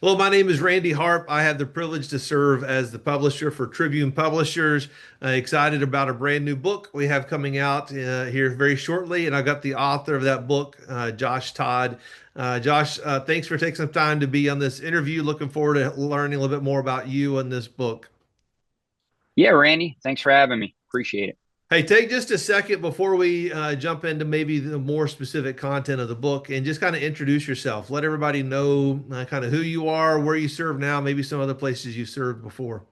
Well, my name is Randy Harp. I have the privilege to serve as the publisher for Tribune Publishers. Excited about a brand new book we have coming out here very shortly. And I got the author of that book, Josh Todd. Josh, thanks for taking some time to be on this interview. Looking forward to learning a little bit more about you and this book. Yeah, Randy, thanks for having me. Appreciate it. Hey, take just a second before we jump into maybe the more specific content of the book and just kind of introduce yourself. Let everybody know kind of who you are, where you serve now, maybe some other places you served before.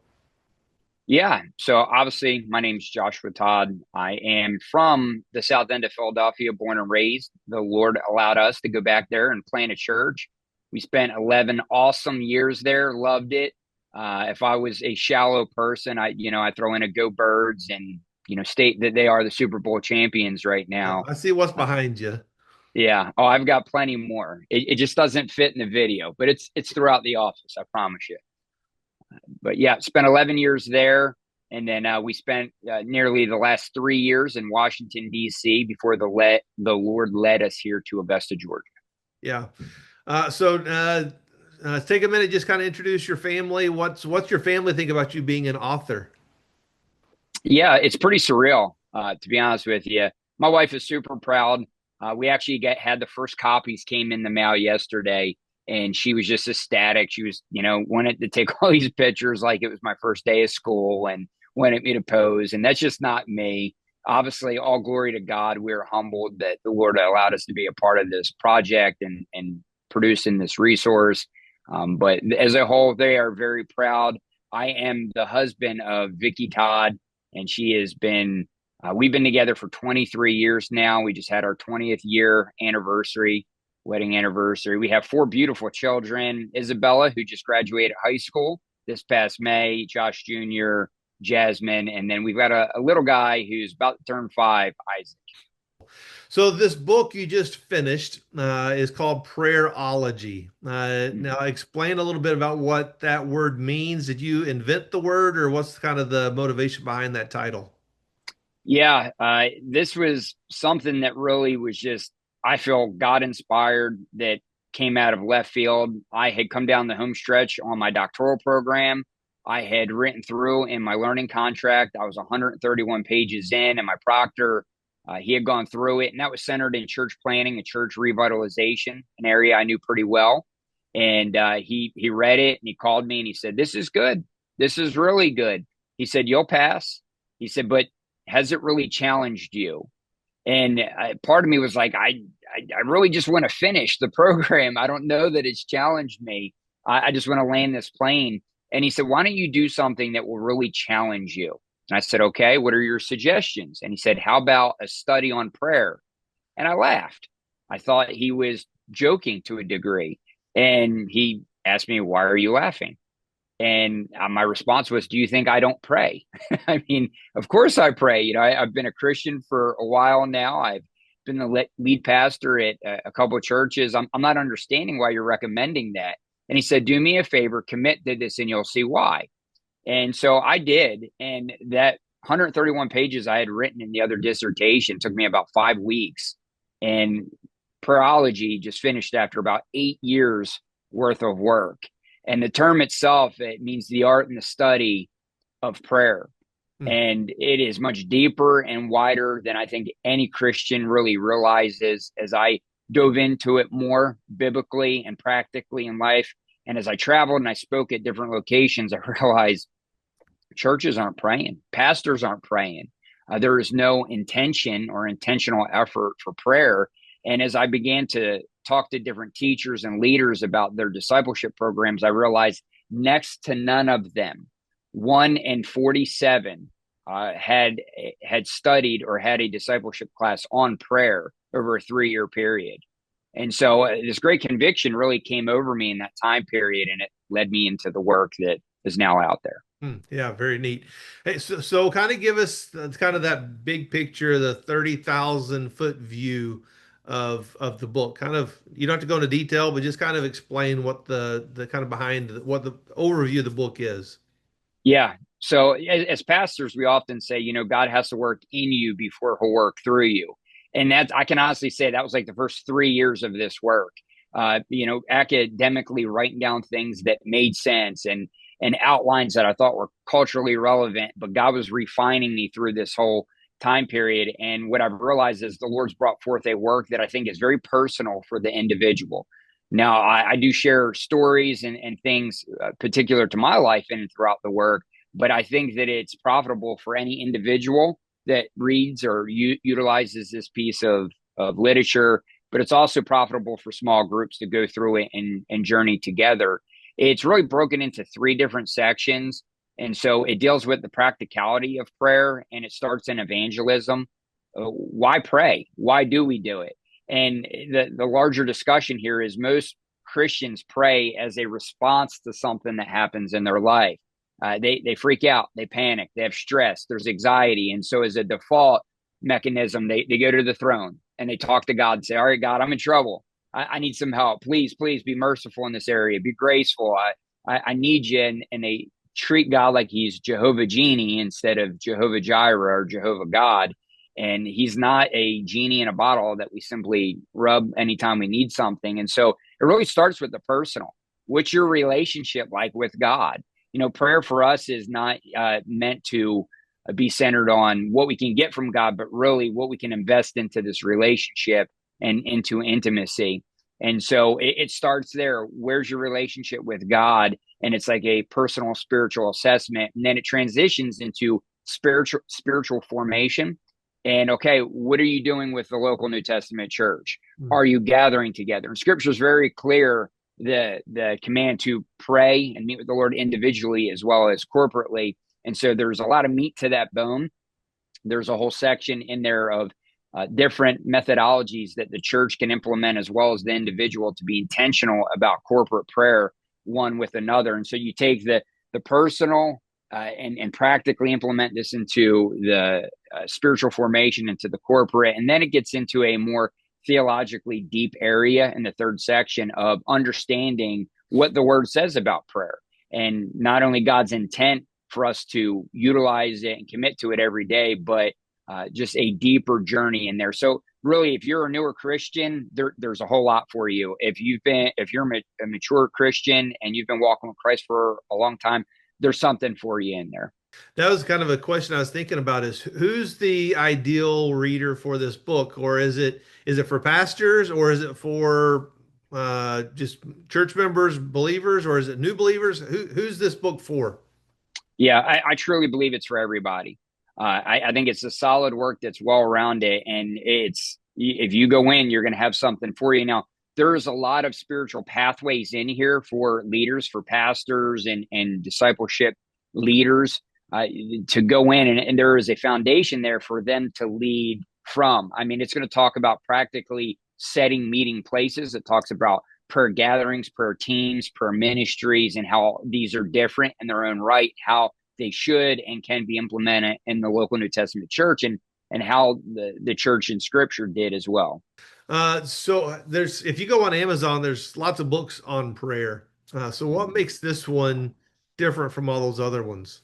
Yeah, so obviously, my name's Joshua Todd. I am from the south end of Philadelphia, born and raised. The Lord allowed us to go back there and plant a church. We spent 11 awesome years there, loved it. If I was a shallow person, I throw in a Go Birds and, state that they are the Super Bowl champions right now. I see what's Uh, behind you. yeah. Oh, I've got plenty more. It just doesn't fit in the video, but it's throughout the office, I promise you. But yeah, spent 11 years there. And then we spent nearly the last 3 years in Washington, D.C. before the Lord led us here to Augusta, Georgia. Yeah. Take a minute, just kind of introduce your family. What's your family think about you being an author? Yeah, it's pretty surreal, to be honest with you. My wife is super proud. We actually had the first copies came in the mail yesterday, and she was just ecstatic. She was, wanted to take all these pictures like it was my first day of school and wanted me to pose. And that's just not me. Obviously, all glory to God. We're humbled that the Lord allowed us to be a part of this project and producing this resource. But as a whole, they are very proud. I am the husband of Vicky Todd, and she has been we've been together for 23 years now. We just had our 20th year anniversary, wedding anniversary. We have four beautiful children: Isabella, who just graduated high school this past May, Josh Jr., Jasmine, and then we've got a little guy who's about to turn 5, Isaac. So this book you just finished is called Prayerology. Now Mhm. explain a little bit about what that word means. Did you invent the word, or what's kind of the motivation behind that title? Yeah, this was something that really was just, I feel God inspired, that came out of left field. I had come down the home stretch on my doctoral program. I had written through in my learning contract. I was 131 pages in, and my proctor, he had gone through it, and that was centered in church planning and church revitalization, an area I knew pretty well. And he read it and he called me and he said, "This is good. This is really good." He said, "You'll pass." He said, "But has it really challenged you?" And part of me was like, I really just want to finish the program. I don't know that it's challenged me. I just want to land this plane. And he said, "Why don't you do something that will really challenge you?" And I said, "Okay, what are your suggestions?" And he said, "How about a study on prayer?" And I laughed. I thought he was joking to a degree. And he asked me, "Why are you laughing?" And my response was, "Do you think I don't pray?" I mean, of course I pray. I've been a Christian for a while now. I've been the lead pastor at a couple of churches. I'm not understanding why you're recommending that. And he said, "Do me a favor, commit to this, and you'll see why." And so I did. And that 131 pages I had written in the other dissertation took me about 5 weeks. And Prayerology just finished after about 8 years worth of work. And the term itself, it means the art and the study of prayer. Hmm. And it is much deeper and wider than I think any Christian really realizes. As I dove into it more biblically and practically in life, and as I traveled and I spoke at different locations, I realized churches aren't praying, pastors aren't praying. There is no intention or intentional effort for prayer. And as I began to talk to different teachers and leaders about their discipleship programs, I realized next to none of them, 1 in 47, had studied or had a discipleship class on prayer over a 3 year period. And so this great conviction really came over me in that time period, and it led me into the work that is now out there. Yeah, very neat. Hey, so kind of give us kind of that big picture, the 30,000 foot view of the book. Kind of, you don't have to go into detail, but just kind of explain what the kind of what the overview of the book is. Yeah. So as pastors, we often say, God has to work in you before he'll work through you. And that, I can honestly say, that was like the first 3 years of this work. academically writing down things that made sense and outlines that I thought were culturally relevant. But God was refining me through this whole time period. And what I've realized is the Lord's brought forth a work that I think is very personal for the individual. Now, I do share stories and things particular to my life and throughout the work, but I think that it's profitable for any individual that reads or utilizes this piece of literature, but it's also profitable for small groups to go through it and journey together. It's really broken into three different sections. And so it deals with the practicality of prayer, and it starts in evangelism. Why pray? Why do we do it? And the larger discussion here is most Christians pray as a response to something that happens in their life. They freak out, they panic, they have stress, there's anxiety. And so as a default mechanism, they go to the throne and they talk to God and say, all right, God, I'm in trouble. I need some help. Please be merciful in this area. Be graceful. I need you. And they treat God like he's Jehovah Genie instead of Jehovah Jireh or Jehovah God. And he's not a genie in a bottle that we simply rub anytime we need something. And so it really starts with the personal. What's your relationship like with God? Prayer for us is not meant to be centered on what we can get from God, but really what we can invest into this relationship and into intimacy. And so it starts there. Where's your relationship with God? And it's like a personal spiritual assessment. And then it transitions into spiritual formation. And okay, what are you doing with the local New Testament church? Are you gathering together? And scripture is very clear, the command to pray and meet with the Lord individually as well as corporately. And so there's a lot of meat to that bone. There's a whole section in there of different methodologies that the church can implement as well as the individual to be intentional about corporate prayer one with another. And so you take the personal and practically implement this into the spiritual formation, into the corporate. And then it gets into a more theologically deep area in the third section of understanding what the word says about prayer, and not only God's intent for us to utilize it and commit to it every day, but just a deeper journey in there. So really, if you're a newer Christian, there's a whole lot for you. If you're a mature Christian and you've been walking with Christ for a long time, there's something for you in there. That was kind of a question I was thinking about, is who's the ideal reader for this book? Or is it for pastors, or is it for just church members, believers, or is it new believers? Who's this book for? Yeah, I truly believe it's for everybody. I think it's a solid work that's well rounded, and it's if you go in, you're going to have something for you. Now, there's a lot of spiritual pathways in here for leaders, for pastors, and discipleship leaders to go in, and there is a foundation there for them to lead from. I mean, it's going to talk about practically setting meeting places. It talks about prayer gatherings, prayer teams, prayer ministries, and how these are different in their own right, how they should and can be implemented in the local New Testament church, and how the church in Scripture did as well. So if you go on Amazon, there's lots of books on prayer. So what makes this one different from all those other ones?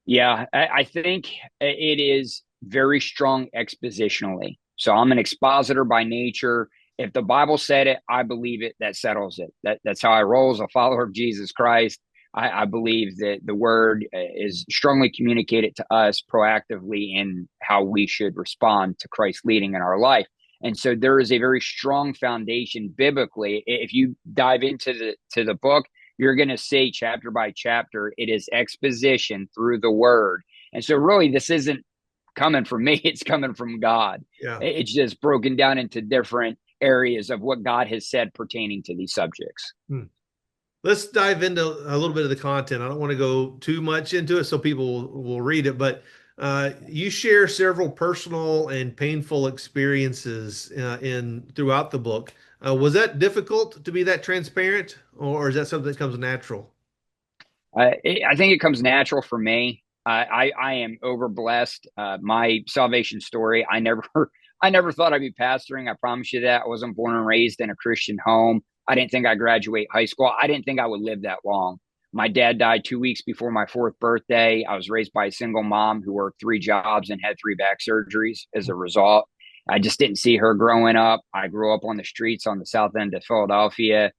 Yeah, I think it is very strong expositionally. So I'm an expositor by nature. If the Bible said it, I believe it. That settles it. That's how I roll as a follower of Jesus Christ. I believe that the word is strongly communicated to us proactively in how we should respond to Christ's leading in our life. And so there is a very strong foundation biblically. If you dive into the book, you're going to see chapter by chapter, it is exposition through the word. And so really, this isn't coming from me. It's coming from God. Yeah. It's just broken down into different areas of what God has said pertaining to these subjects. Let's dive into a little bit of the content. I don't want to go too much into it so people will read it, but you share several personal and painful experiences in throughout the book. Was that difficult to be that transparent, or is that something that comes natural? I think it comes natural for me. I am overblessed. My salvation story, I never thought I'd be pastoring. I promise you that. I wasn't born and raised in a Christian home. I didn't think I'd graduate high school. I didn't think I would live that long. My dad died 2 weeks before my fourth birthday. I was raised by a single mom who worked three jobs and had three back surgeries as a result. I just didn't see her growing up. I grew up on the streets on the south end of Philadelphia,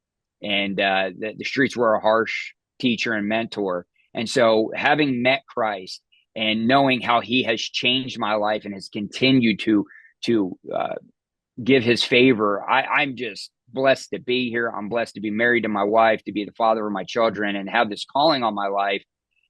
and the streets were a harsh teacher and mentor. And so, having met Christ and knowing how He has changed my life and has continued to give His favor, I'm just blessed to be here. I'm blessed to be married to my wife, to be the father of my children, and have this calling on my life.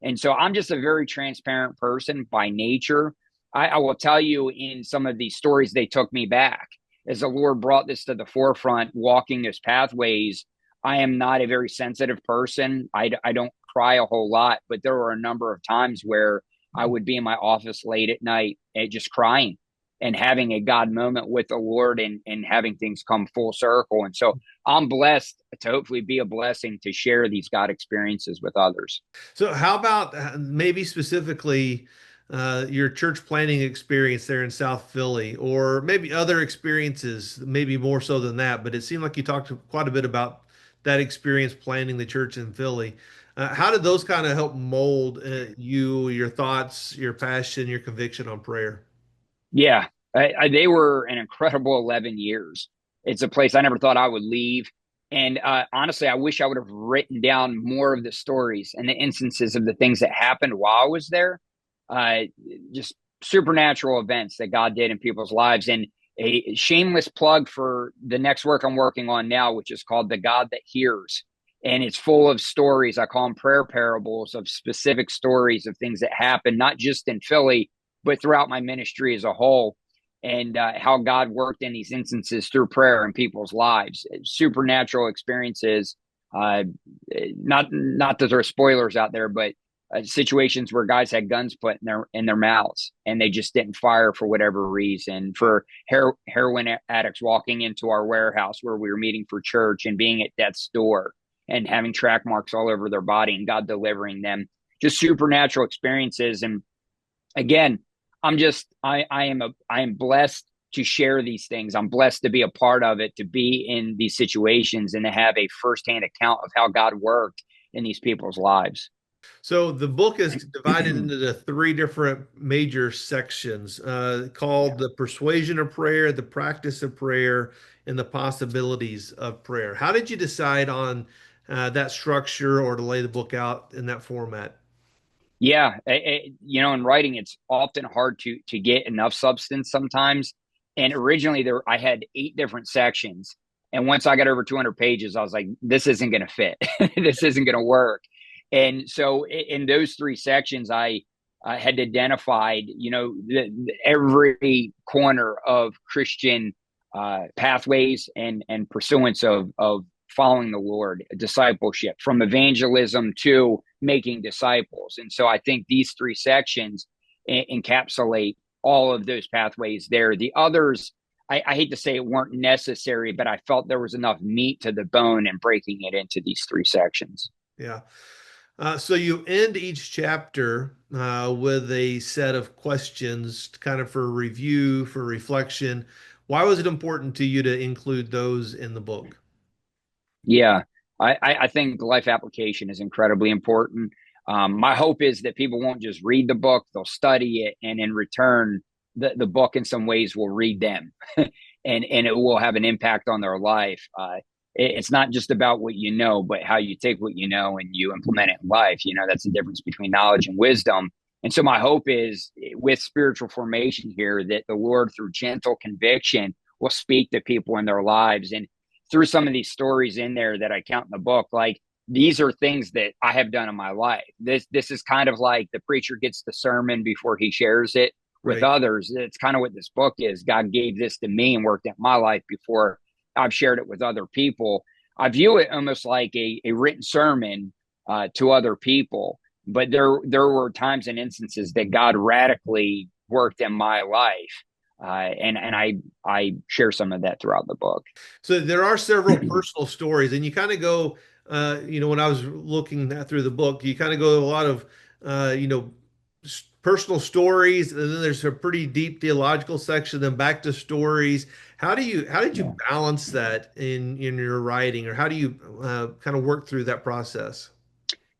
And so, I'm just a very transparent person by nature. I will tell you, in some of these stories, they took me back as the Lord brought this to the forefront, walking those pathways. I am not a very sensitive person. I don't cry a whole lot, but there were a number of times where I would be in my office late at night and just crying and having a God moment with the Lord, and having things come full circle. And so I'm blessed to hopefully be a blessing to share these God experiences with others. So, how about maybe specifically your church planning experience there in South Philly, or maybe other experiences, maybe more so than that? But it seemed like you talked quite a bit about that experience planning the church in Philly. How did those kind of help mold you, your thoughts, your passion, your conviction on prayer? Yeah, they were an incredible 11 years. It's a place I never thought I would leave. And honestly, I wish I would have written down more of the stories and the instances of the things that happened while I was there. Uh, just supernatural events that God did in people's lives. And a shameless plug for the next work I'm working on now, which is called The God That Hears. And it's full of stories. I call them prayer parables of specific stories of things that happen, not just in Philly, but throughout my ministry as a whole, and how God worked in these instances through prayer in people's lives, supernatural experiences. Uh, not that there are spoilers out there, but situations where guys had guns put in their mouths and they just didn't fire for whatever reason. For heroin addicts walking into our warehouse where we were meeting for church and being at death's door and having track marks all over their body, and God delivering them. Just supernatural experiences. And again, I am blessed to share these things. I'm blessed to be a part of it, to be in these situations, and to have a firsthand account of how God worked in these people's lives. So the book is divided into the three different major sections called Yeah. the persuasion of prayer, the practice of prayer, and the possibilities of prayer. How did you decide on that structure or to lay the book out in that format? Yeah, in writing, it's often hard to get enough substance sometimes. And originally, there I had 8 different sections, and once I got over 200 pages, I was like, "This isn't going to fit. This isn't going to work." And so, in those 3 sections, I had identified, every corner of Christian pathways and pursuance of following the Lord, discipleship, from evangelism to making disciples. And so I think these 3 sections encapsulate all of those pathways there. The others, I hate to say it, weren't necessary, but I felt there was enough meat to the bone in breaking it into these 3 sections. Yeah. So you end each chapter with a set of questions, kind of for review, for reflection. Why was it important to you to include those in the book? Yeah, I think life application is incredibly important. My hope is that people won't just read the book, they'll study it, and in return, the book in some ways will read them, and it will have an impact on their life. It's not just about what you know, but how you take what you know and you implement it in life. That's the difference between knowledge and wisdom. And so my hope is, with spiritual formation here, that the Lord, through gentle conviction, will speak to people in their lives. And through some of these stories in there that I count in the book, like, these are things that I have done in my life. This is kind of like the preacher gets the sermon before he shares it with Right. others. It's kind of what this book is. God gave this to me and worked at my life before I've shared it with other people. I view it almost like a written sermon to other people. But there were times and instances that God radically worked in my life, and I share some of that throughout the book. So there are several personal stories, and you kind of go, when I was looking through the book, you kind of go to a lot of, personal stories, and then there's a pretty deep theological section, then back to stories. How did you Yeah. balance that in your writing, or how do you kind of work through that process?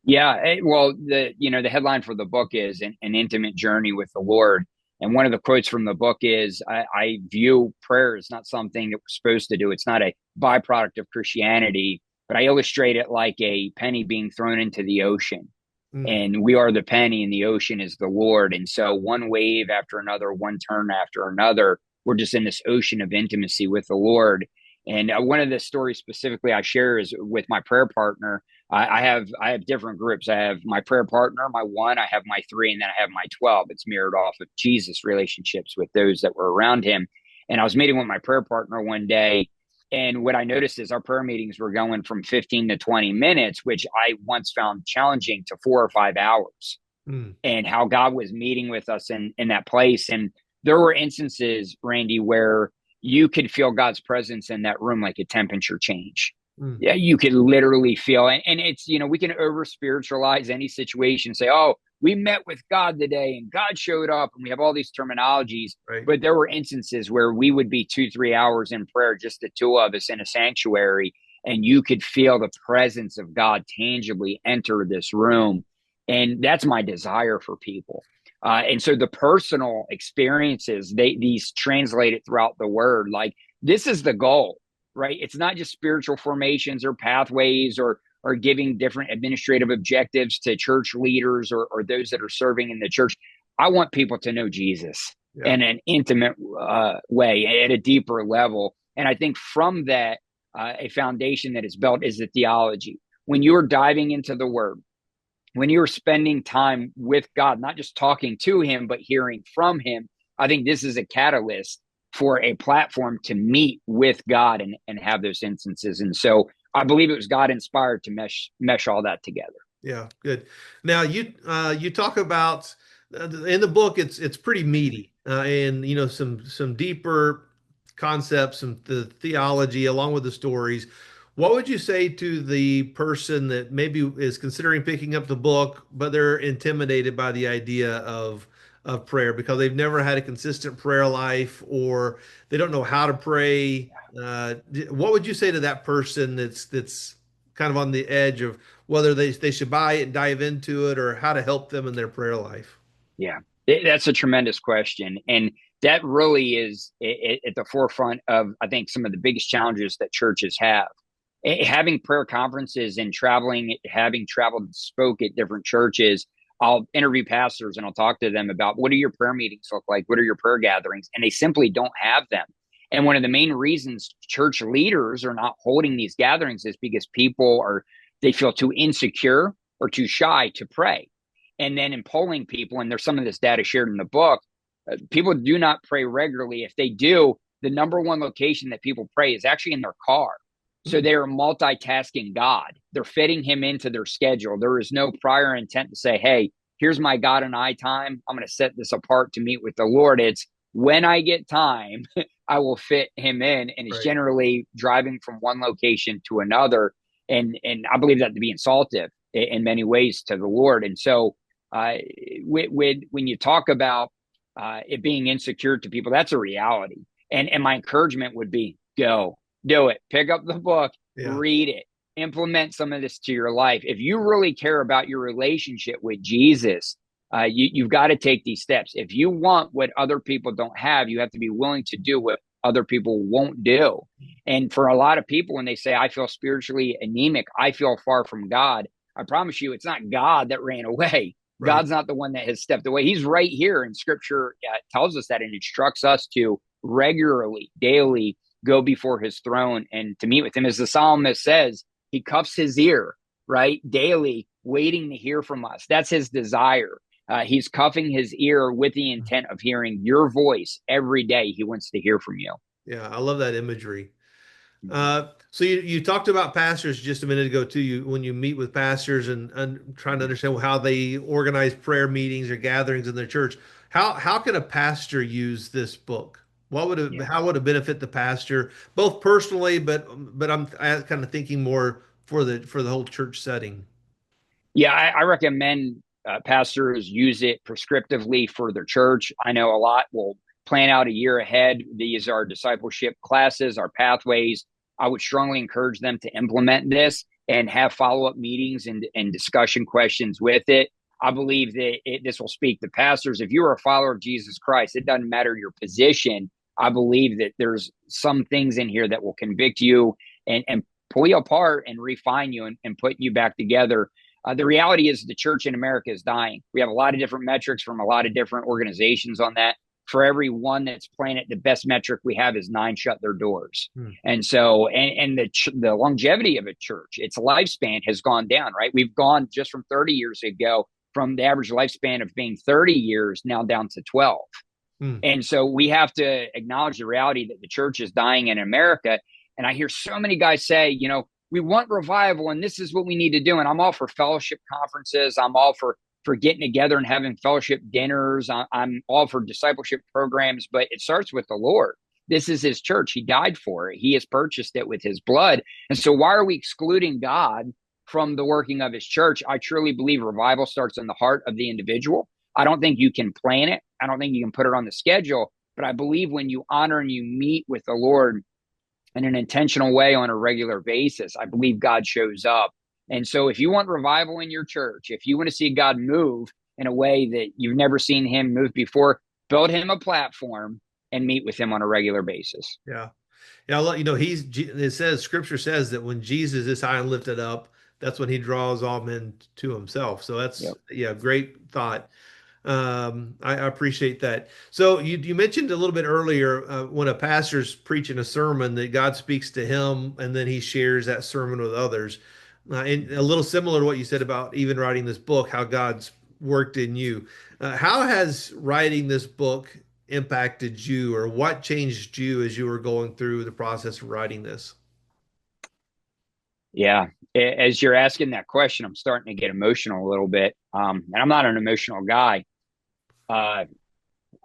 Yeah, well, the headline for the book is an intimate journey with the Lord, And one of the quotes from the book is, I view prayer as not something that we're supposed to do. It's not a byproduct of Christianity, but I illustrate it like a penny being thrown into the ocean. Mm, And we are the penny and the ocean is the Lord. And so one wave after another, one turn after another, we're just in this ocean of intimacy with the Lord. And one of the stories specifically I share is with my prayer partner. I have different groups. I have my prayer partner, my one, I have my three, and then I have my 12. It's mirrored off of Jesus' relationships with those that were around him. And I was meeting with my prayer partner one day, and what I noticed is our prayer meetings were going from 15 to 20 minutes, which I once found challenging, to 4 or 5 hours, mm, and how God was meeting with us in that place. And there were instances, Randy, where you could feel God's presence in that room like a temperature change. mm. Yeah, you could literally feel it. And it's, we can over spiritualize any situation, say, oh, we met with God today and God showed up, and we have all these terminologies. Right. But there were instances where we would be 2, 3 hours in prayer, just the two of us in a sanctuary, and you could feel the presence of God tangibly enter this room. And that's my desire for people. And so the personal experiences, these translated throughout the word, like this is the goal, right? It's not just spiritual formations or pathways or giving different administrative objectives to church leaders or those that are serving in the church. I want people to know Jesus Yeah. in an intimate way, at a deeper level. And I think from that, a foundation that is built is the theology. When you're diving into the word, when you're spending time with God, not just talking to him, but hearing from him, I think this is a catalyst for a platform to meet with God and have those instances. And so I believe it was God inspired to mesh all that together. Yeah, good. Now you talk about in the book it's pretty meaty and some deeper concepts and the theology along with the stories. What would you say to the person that maybe is considering picking up the book, but they're intimidated by the idea of prayer because they've never had a consistent prayer life or they don't know how to pray? What would you say to that person that's kind of on the edge of whether they should buy it and dive into it or how to help them in their prayer life? Yeah, that's a tremendous question. And that really is at the forefront of, I think, some of the biggest challenges that churches have. Having prayer conferences and traveling, having traveled and spoke at different churches, I'll interview pastors and I'll talk to them about, what do your prayer meetings look like? What are your prayer gatherings? And they simply don't have them. And one of the main reasons church leaders are not holding these gatherings is because they feel too insecure or too shy to pray. And then in polling people, and there's some of this data shared in the book, people do not pray regularly. If they do, the number one location that people pray is actually in their car. So Hmm. they are multitasking God. They're fitting him into their schedule. There is no prior intent to say, hey, here's my God and I time. I'm going to set this apart to meet with the Lord. It's when I get time, I will fit him in. And it's Right. generally driving from one location to another. And I believe that to be insultive in many ways to the Lord. And so uh, when you talk about it being insecure to people, that's a reality. And my encouragement would be, go do it. Pick up the book, Yeah. read it, implement some of this to your life. If you really care about your relationship with Jesus, you've got to take these steps. If you want what other people don't have, you have to be willing to do what other people won't do. And for a lot of people, when they say, I feel spiritually anemic, I feel far from God, I promise you, it's not God that ran away. Right. God's not the one that has stepped away. He's right here. And scripture tells us that and instructs us to regularly, daily go before his throne and to meet with him. As the psalmist says, he cups his ear, right? Daily, waiting to hear from us. That's his desire. He's cuffing his ear with the intent of hearing your voice every day. He wants to hear from you. Yeah, I love that imagery. Mhm. So you talked about pastors just a minute ago too. You when you meet with pastors and trying to Mhm. understand how they organize prayer meetings or gatherings in their church. How can a pastor use this book? Yeah. How would it benefit the pastor both personally, but I'm kind of thinking more for the whole church setting. Yeah, I recommend pastors use it prescriptively for their church. I know a lot will plan out a year ahead. These are discipleship classes, our pathways. I would strongly encourage them to implement this and have follow up meetings and discussion questions with it. I believe that this will speak to pastors. If you are a follower of Jesus Christ, it doesn't matter your position. I believe that there's some things in here that will convict you and pull you apart and refine you and put you back together. The reality is the church in America is dying. We have a lot of different metrics from a lot of different organizations on that. For every one that's playing it, the best metric we have is 9 shut their doors. And so, and the longevity of a church, its lifespan has gone down, right? We've gone just from 30 years ago, from the average lifespan of being 30 years now down to 12. And so we have to acknowledge the reality that the church is dying in America. And I hear so many guys say, you know, we want revival and this is what we need to do. And I'm all for fellowship conferences. I'm all for getting together and having fellowship dinners. I'm all for discipleship programs, but it starts with the Lord. This is his church. He died for it. He has purchased it with his blood. And so why are we excluding God from the working of his church? I truly believe revival starts in the heart of the individual. I don't think you can plan it. I don't think you can put it on the schedule, but I believe when you honor and you meet with the Lord in an intentional way on a regular basis, I believe God shows up. And so if you want revival in your church, if you want to see God move in a way that you've never seen him move before, build him a platform and meet with him on a regular basis. Yeah. Yeah. You know, it says, scripture says that when Jesus is high and lifted up, that's when he draws all men to himself. So that's, Yep. yeah, great thought. I appreciate that. So you mentioned a little bit earlier when a pastor's preaching a sermon that God speaks to him and then he shares that sermon with others. And a little similar to what you said about even writing this book, how God's worked in you. How has writing this book impacted you, or what changed you as you were going through the process of writing this? Yeah. As you're asking that question, I'm starting to get emotional a little bit. And I'm not an emotional guy. Uh,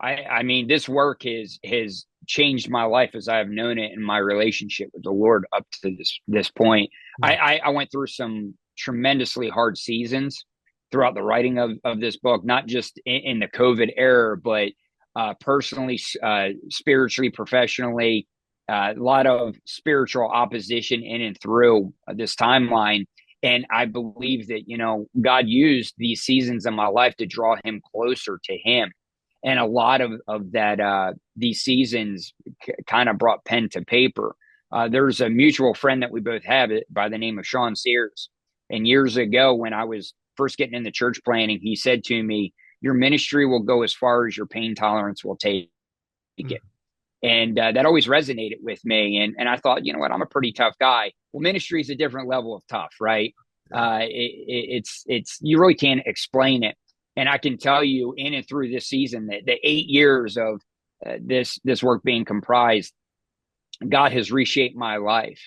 I mean, this work has changed my life as I have known it in my relationship with the Lord up to this point. Hmm. I went through some tremendously hard seasons throughout the writing of this book, not just in the COVID era, but personally, spiritually, professionally, a lot of spiritual opposition in and through this timeline. And I believe that, you know, God used these seasons in my life to draw him closer to him. And a lot of that, these seasons kind of brought pen to paper. There's a mutual friend that we both have by the name of Sean Sears. And years ago, when I was first getting into church planning, he said to me, your ministry will go as far as your pain tolerance will take it. And that always resonated with me. And I thought, you know what, I'm a pretty tough guy. Well, ministry is a different level of tough, right? It's you really can't explain it. And I can tell you in and through this season that the 8 years of this work being comprised, God has reshaped my life.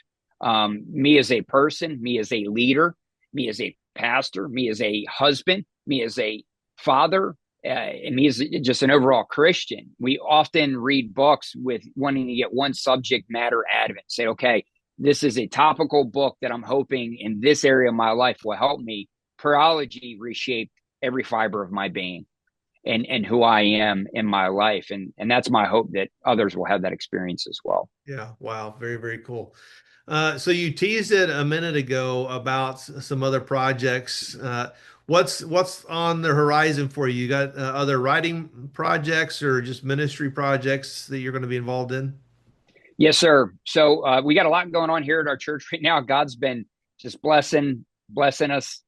Me as a person, me as a leader, me as a pastor, me as a husband, me as a father, and me as just an overall Christian. We often read books with wanting to get one subject matter out of it. Say, okay, this is a topical book that I'm hoping in this area of my life will help me. Prayerology reshaped every fiber of my being and who I am in my life. And that's my hope that others will have that experience as well. Yeah. Wow. Very, very cool. So you teased it a minute ago about some other projects. What's on the horizon for you? You got other writing projects or just ministry projects that you're going to be involved in? Yes, sir. So we got a lot going on here at our church right now. God's been just blessing us,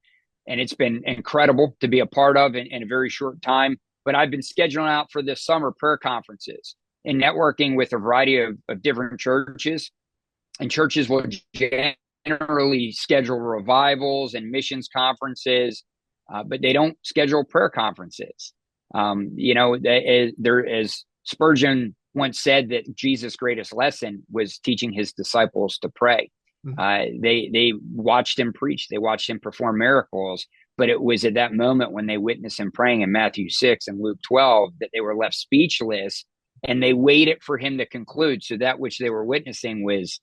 and it's been incredible to be a part of in a very short time. But I've been scheduling out for this summer prayer conferences and networking with a variety of different churches. And churches will generally schedule revivals and missions conferences, but they don't schedule prayer conferences. You know, there is Spurgeon once said that Jesus' greatest lesson was teaching his disciples to pray. They watched him preach, they watched him perform miracles, but it was at that moment when they witnessed him praying in Matthew 6 and Luke 12 that they were left speechless, and they waited for him to conclude. So that which they were witnessing was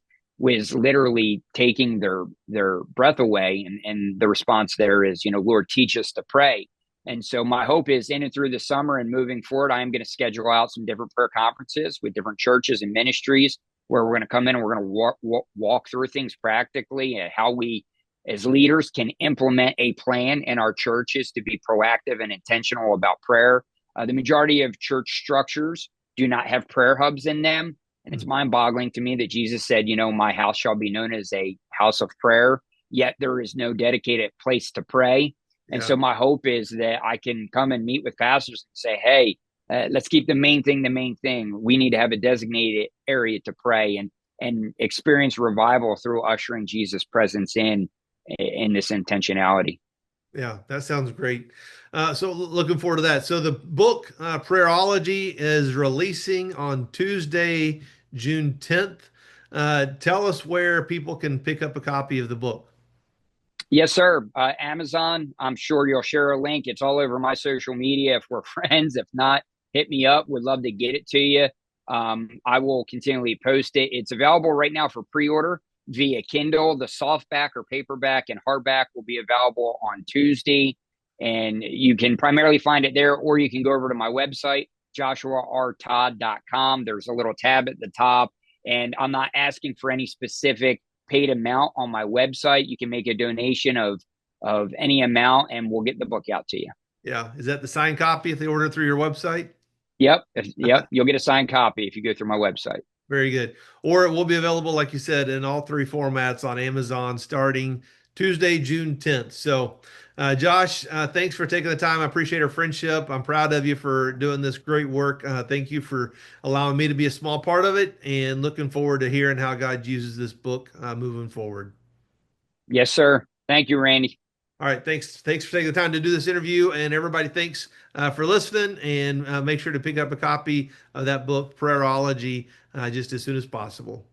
literally taking their breath away. And the response there is, you know, Lord, teach us to pray. And so my hope is in and through the summer and moving forward, I am going to schedule out some different prayer conferences with different churches and ministries where we're going to come in and we're going to walk through things practically and how we as leaders can implement a plan in our churches to be proactive and intentional about prayer. The majority of church structures do not have prayer hubs in them. And it's Mm. mind boggling to me that Jesus said, my house shall be known as a house of prayer, yet there is no dedicated place to pray. And Yeah. so my hope is that I can come and meet with pastors and say, hey, let's keep the main thing the main thing. We need to have a designated area to pray and experience revival through ushering Jesus' presence in this intentionality. Yeah, that sounds great. So looking forward to that. So the book Prayerology is releasing on Tuesday, June 10th. Tell us where people can pick up a copy of the book. Yes, sir. Amazon, I'm sure you'll share a link. It's all over my social media if we're friends. If not, hit me up. Would love to get it to you. I will continually post it. It's available right now for pre order via Kindle. The softback or paperback and hardback will be available on Tuesday. And you can primarily find it there, or you can go over to my website, joshuartodd.com. There's a little tab at the top. And I'm not asking for any specific paid amount on my website. You can make a donation of any amount, and we'll get the book out to you. Yeah, is that the signed copy if they order through your website? Yep, yep. You'll get a signed copy if you go through my website. Very good. Or it will be available, like you said, in all three formats on Amazon starting Tuesday, June 10th. So, Josh, thanks for taking the time. I appreciate our friendship. I'm proud of you for doing this great work. Thank you for allowing me to be a small part of it and looking forward to hearing how God uses this book moving forward. Yes, sir. Thank you, Randy. All right. Thanks. Thanks for taking the time to do this interview. And everybody, thanks for listening. And make sure to pick up a copy of that book, Prayerology, just as soon as possible.